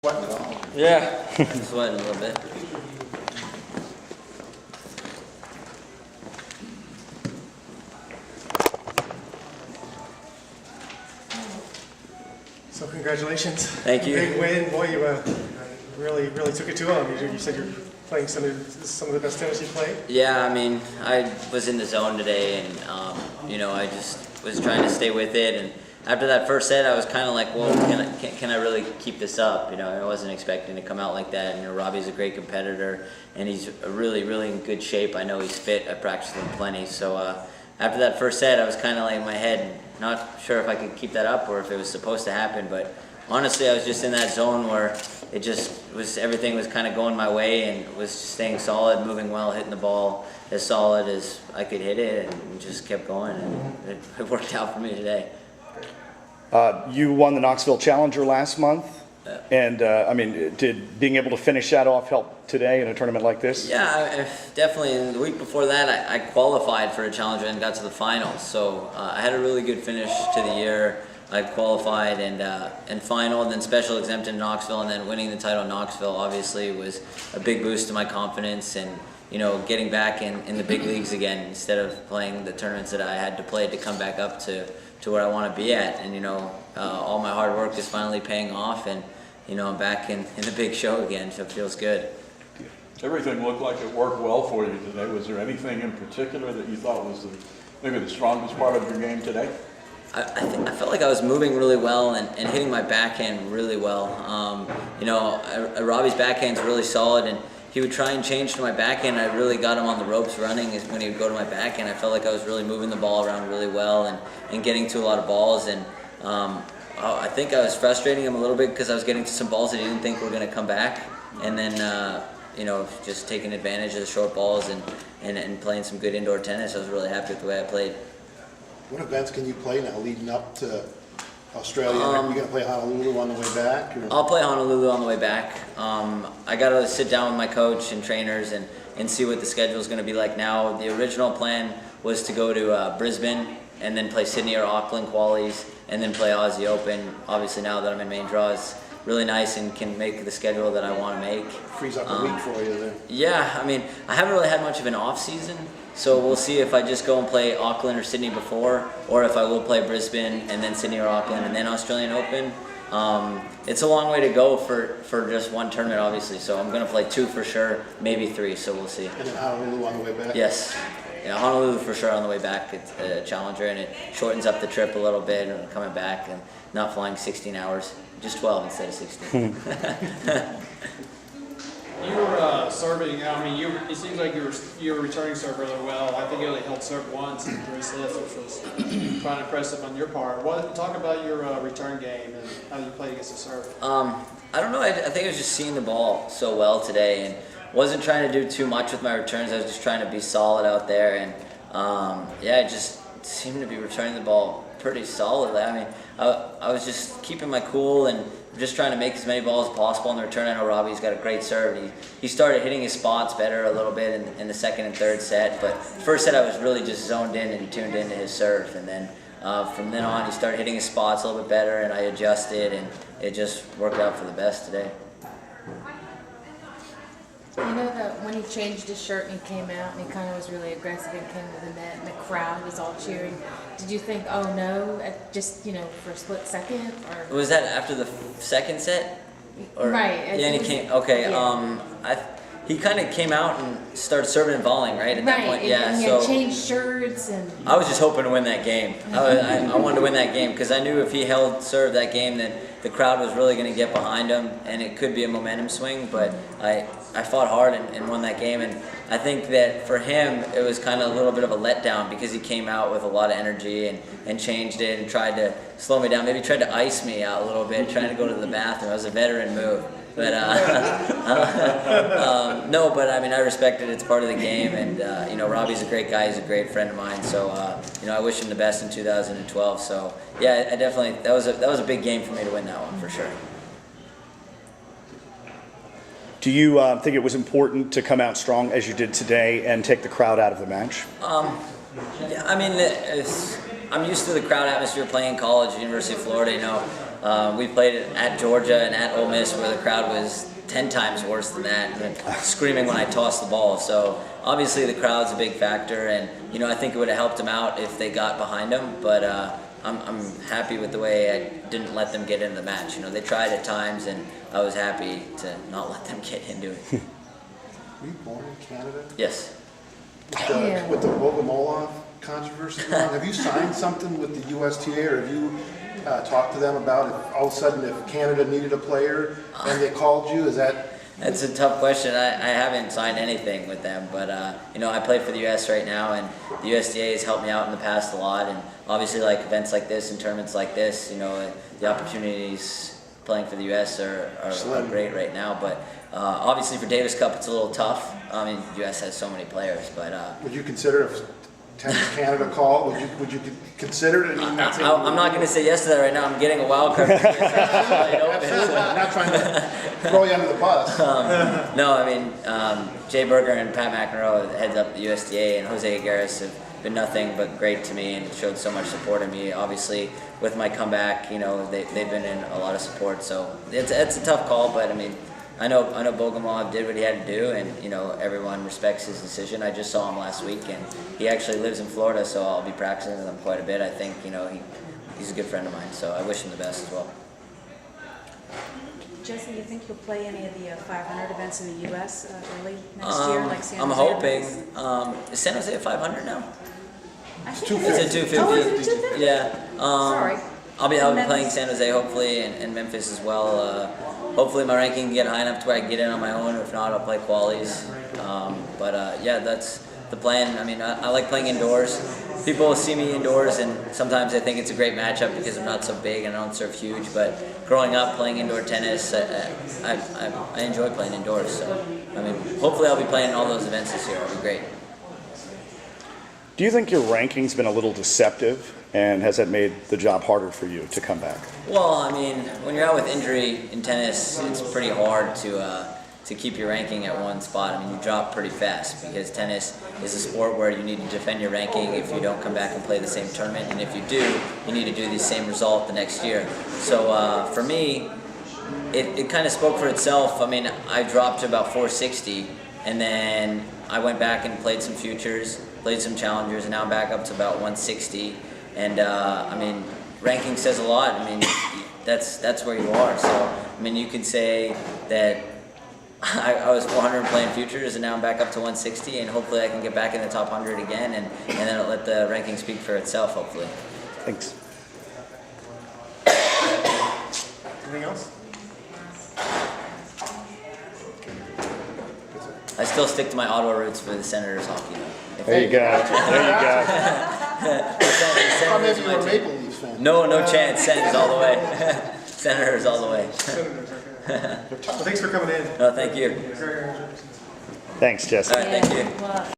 Sweating at all? Yeah, I'm sweating a little bit. So congratulations. Thank you. Big win, boy. You really took it to them. You said you're playing some of the best tennis you played. Yeah, I mean, I was in the zone today, and I just was trying to stay with it. And after that first set, I was kind of like, well, can I really keep this up? I wasn't expecting to come out like that. Robby's a great competitor, and he's really in good shape. I know he's fit. I practiced him plenty. So after that first set, I was kind of like in my head, not sure if I could keep that up or if it was supposed to happen. But honestly, I was just in that zone where it just was, everything was kind of going my way and was staying solid, moving well, hitting the ball as solid as I could hit it, and just kept going, and it worked out for me today. You won the Knoxville Challenger last month, and did being able to finish that off help today in a tournament like this? Yeah, definitely. And the week before that, I qualified for a Challenger and got to the finals. So I had a really good finish to the year. I qualified and final, and then special exempt in Knoxville, and then winning the title in Knoxville obviously was a big boost to my confidence, and getting back in the big leagues again instead of playing the tournaments that I had to play to come back up to where I want to be at. And all my hard work is finally paying off, and I'm back in the big show again, so it feels good. Everything looked like it worked well for you today. Was there anything in particular that you thought was maybe the strongest part of your game today? I felt like I was moving really well and hitting my backhand really well. Robby's backhand's really solid, and he would try and change to my backhand. I really got him on the ropes running when he would go to my backhand. I felt like I was really moving the ball around really well and getting to a lot of balls. And I think I was frustrating him a little bit because I was getting to some balls that he didn't think were going to come back. And then, just taking advantage of the short balls and playing some good indoor tennis. I was really happy with the way I played. What events can you play now leading up to Australia? Are you going to play Honolulu on the way back? Or? I'll play Honolulu on the way back. I got to sit down with my coach and trainers and see what the schedule is going to be like now. The original plan was to go to Brisbane and then play Sydney or Auckland qualies and then play Aussie Open. Obviously now that I'm in main draw, it's really nice and can make the schedule that I want to make. Frees up a week for you then. Yeah, I mean, I haven't really had much of an off season, so we'll see if I just go and play Auckland or Sydney before, or if I will play Brisbane and then Sydney or Auckland and then Australian Open. It's a long way to go for just one tournament, obviously, so I'm going to play 2 for sure, maybe 3, so we'll see. And then Honolulu on the way back? Yes. Yeah, Honolulu for sure on the way back. It's a Challenger, and it shortens up the trip a little bit and coming back and not flying 16 hours, just 12 instead of 16. You were serving. I mean, it seems like you were returning serve really well. I think you only held serve once in 3 sets, which was quite impressive on your part. Talk about your return game and how you play against the serve. I don't know. I think I was just seeing the ball so well today, and wasn't trying to do too much with my returns. I was just trying to be solid out there, and I just seemed to be returning the ball pretty solidly. I mean, I was just keeping my cool and just trying to make as many balls as possible in the return. I know Robby's got a great serve. He started hitting his spots better a little bit in the second and third set, but first set I was really just zoned in and tuned into his serve, and then from then on he started hitting his spots a little bit better, and I adjusted, and it just worked out for the best today. You know that when he changed his shirt and he came out and he kind of was really aggressive and came to the net and the crowd was all cheering, did you think, oh no, just, for a split second? Or Was that after the second set? Right. Yeah, and he came, okay, yeah. he kind of came out and started serving and volleying, right, at that point? And he had changed shirts and... I was just hoping to win that game. I wanted to win that game because I knew if he held serve that game, then the crowd was really going to get behind him, and it could be a momentum swing, but I fought hard and won that game, and I think that for him it was kind of a little bit of a letdown because he came out with a lot of energy and changed it and tried to slow me down, maybe tried to ice me out a little bit, trying to go to the bathroom. It was a veteran move. But no, but I mean, I respect it. It's part of the game, and Robby's a great guy. He's a great friend of mine. So I wish him the best in 2012. So yeah, I definitely that was a big game for me to win that one for sure. Do you think it was important to come out strong as you did today and take the crowd out of the match? Yeah, I mean, I'm used to the crowd atmosphere playing college, University of Florida. We played at Georgia and at Ole Miss where the crowd was 10 times worse than that, and screaming when I tossed the ball. So obviously the crowd's a big factor, and I think it would have helped them out if they got behind them. But I'm happy with the way I didn't let them get into the match. They tried at times, and I was happy to not let them get into it. Were you born in Canada? Yes. With the Bogomolov controversy going on, have you signed something with the USTA, or have you talked to them about if all of a sudden if Canada needed a player and they called you? Is that? That's a tough question. I haven't signed anything with them, but I play for the U.S. right now, and the USDA has helped me out in the past a lot. And obviously, like events like this and tournaments like this, the opportunities playing for the U.S. are great right now. But obviously, for Davis Cup, it's a little tough. I mean, the U.S. has so many players, but would you consider if Tennis Canada called? Would you consider it? I'm not going to say yes to that right now. I'm getting a wild card. Absolutely. I'm not trying to throw you under the bus. No, I mean, Jay Berger and Pat McEnroe heads up the USDA, and Jose Aguirres have been nothing but great to me and showed so much support in me. Obviously, with my comeback, they've been in a lot of support. So it's a tough call, but I mean, I know Bogomolov did what he had to do, and everyone respects his decision. I just saw him last week, and he actually lives in Florida, so I'll be practicing with him quite a bit. I think he's a good friend of mine, so I wish him the best as well. Jesse, you think you'll play any of the 500 events in the U.S. Early next year, like San Jose? I'm hoping. Is San Jose at 500 now? I think It's at 250. Oh, is it 250? Yeah. Sorry. I'll be playing San Jose hopefully, and Memphis as well. Hopefully my ranking can get high enough to where I can get in on my own, or if not, I'll play qualies. Yeah, that's the plan. I mean, I like playing indoors. People will see me indoors, and sometimes they think it's a great matchup because I'm not so big and I don't serve huge. But growing up playing indoor tennis, I enjoy playing indoors. So, I mean, hopefully I'll be playing in all those events this year. It'll be great. Do you think your ranking's been a little deceptive, and has that made the job harder for you to come back? Well, I mean, when you're out with injury in tennis, it's pretty hard to keep your ranking at one spot. I mean, you drop pretty fast because tennis is a sport where you need to defend your ranking if you don't come back and play the same tournament, and if you do, you need to do the same result the next year. So for me, it kind of spoke for itself. I mean, I dropped to about 460, and then I went back and played some futures, played some challengers, and now I'm back up to about 160. And I mean, ranking says a lot. I mean, that's where you are. So I mean, you could say that I was 400 playing futures, and now I'm back up to 160, and hopefully I can get back in the top 100 again, and then I'll let the ranking speak for itself. Hopefully. Thanks. Anything else? I still stick to my Ottawa roots for the Senators hockey. Though. There you go. There you go. Or maybe you're a Maple Leafs fan. No chance. Sens all the way. Senators all the way. Senators, okay. Well, thanks for coming in. No, thank you. Thanks, Jesse. All right, thank you. Well,